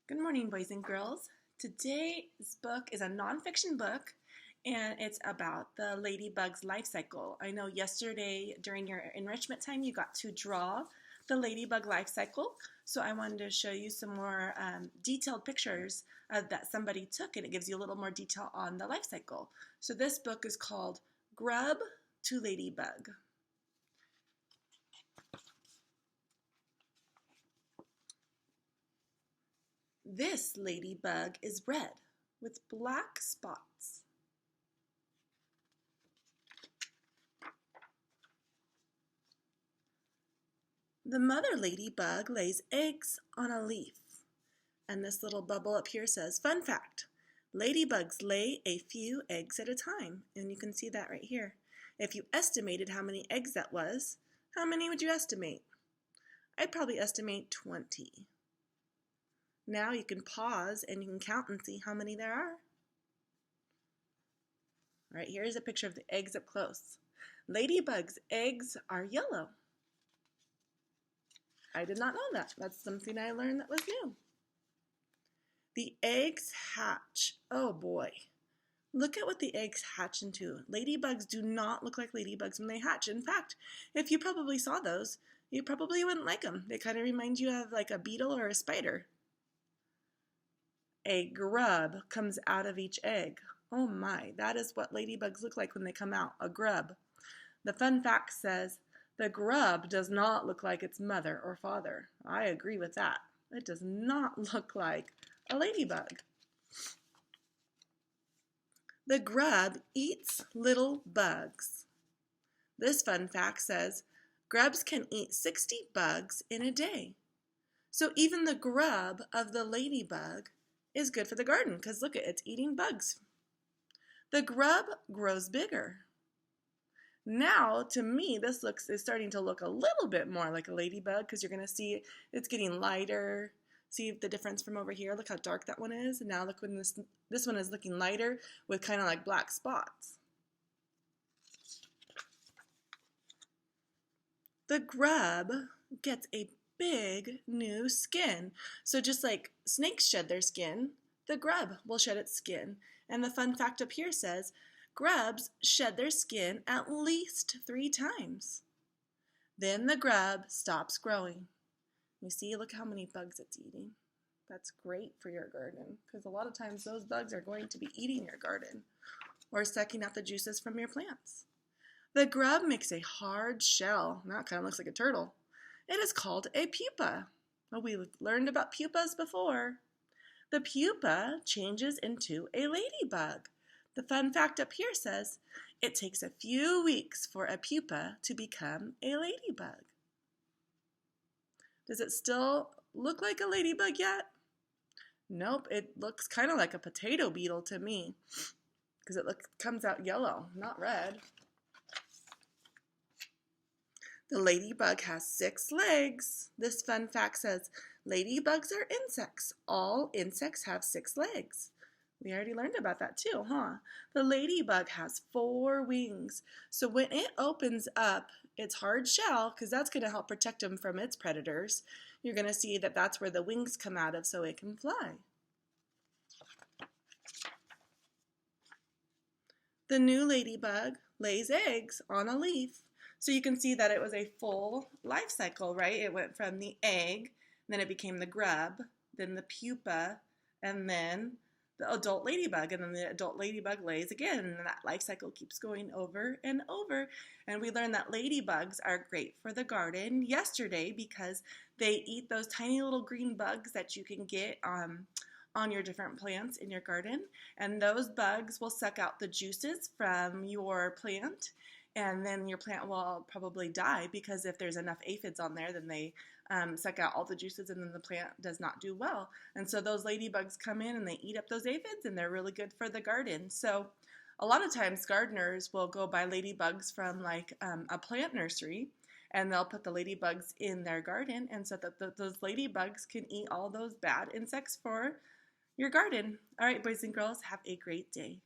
Good morning, boys and girls. Today's book is a nonfiction book, and it's about the ladybug's life cycle. I know yesterday during your enrichment time you got to draw the ladybug life cycle, so I wanted to show you some more detailed pictures that somebody took, and it gives you a little more detail on the life cycle. So this book is called Grub to Ladybug. This ladybug is red with black spots. The mother ladybug lays eggs on a leaf. And this little bubble up here says, fun fact, ladybugs lay a few eggs at a time. And you can see that right here. If you estimated how many eggs that was, how many would you estimate? I'd probably estimate 20. Now you can pause and you can count and see how many there are. All right, here's a picture of the eggs up close. Ladybugs' eggs are yellow. I did not know that. That's something I learned that was new. The eggs hatch. Oh boy. Look at what the eggs hatch into. Ladybugs do not look like ladybugs when they hatch. In fact, if you probably saw those, you probably wouldn't like them. They kind of remind you of like a beetle or a spider. A grub comes out of each egg. Oh my, that is what ladybugs look like when they come out, a grub. The fun fact says, the grub does not look like its mother or father. I agree with that. It does not look like a ladybug. The grub eats little bugs. This fun fact says, grubs can eat 60 bugs in a day. So even the grub of the ladybug is good for the garden because look, it's eating bugs. The grub grows bigger. Now, to me, this is starting to look a little bit more like a ladybug because you're going to see it's getting lighter. See the difference from over here? Look how dark that one is. And now look when this one is looking lighter with kind of like black spots. The grub gets a big new skin. So just like snakes shed their skin, the grub will shed its skin. And the fun fact up here says, grubs shed their skin at least 3 times. Then the grub stops growing. You see, look how many bugs it's eating. That's great for your garden because a lot of times those bugs are going to be eating your garden or sucking out the juices from your plants. The grub makes a hard shell. Now it kind of looks like a turtle. It is called a pupa. Well, we've learned about pupas before. The pupa changes into a ladybug. The fun fact up here says, it takes a few weeks for a pupa to become a ladybug. Does it still look like a ladybug yet? Nope, it looks kind of like a potato beetle to me because it comes out yellow, not red. The ladybug has 6 legs. This fun fact says, ladybugs are insects. All insects have 6 legs. We already learned about that too, huh? The ladybug has 4 wings. So when it opens up its hard shell, because that's going to help protect them from its predators, you're going to see that that's where the wings come out of so it can fly. The new ladybug lays eggs on a leaf. So you can see that it was a full life cycle, right? It went from the egg, then it became the grub, then the pupa, and then the adult ladybug, and then the adult ladybug lays again, and that life cycle keeps going over and over. And we learned that ladybugs are great for the garden yesterday because they eat those tiny little green bugs that you can get on your different plants in your garden, and those bugs will suck out the juices from your plant, and then your plant will probably die because if there's enough aphids on there, then they suck out all the juices and then the plant does not do well. And so those ladybugs come in and they eat up those aphids and they're really good for the garden. So a lot of times gardeners will go buy ladybugs from like a plant nursery and they'll put the ladybugs in their garden and so that those ladybugs can eat all those bad insects for your garden. All right, boys and girls, have a great day.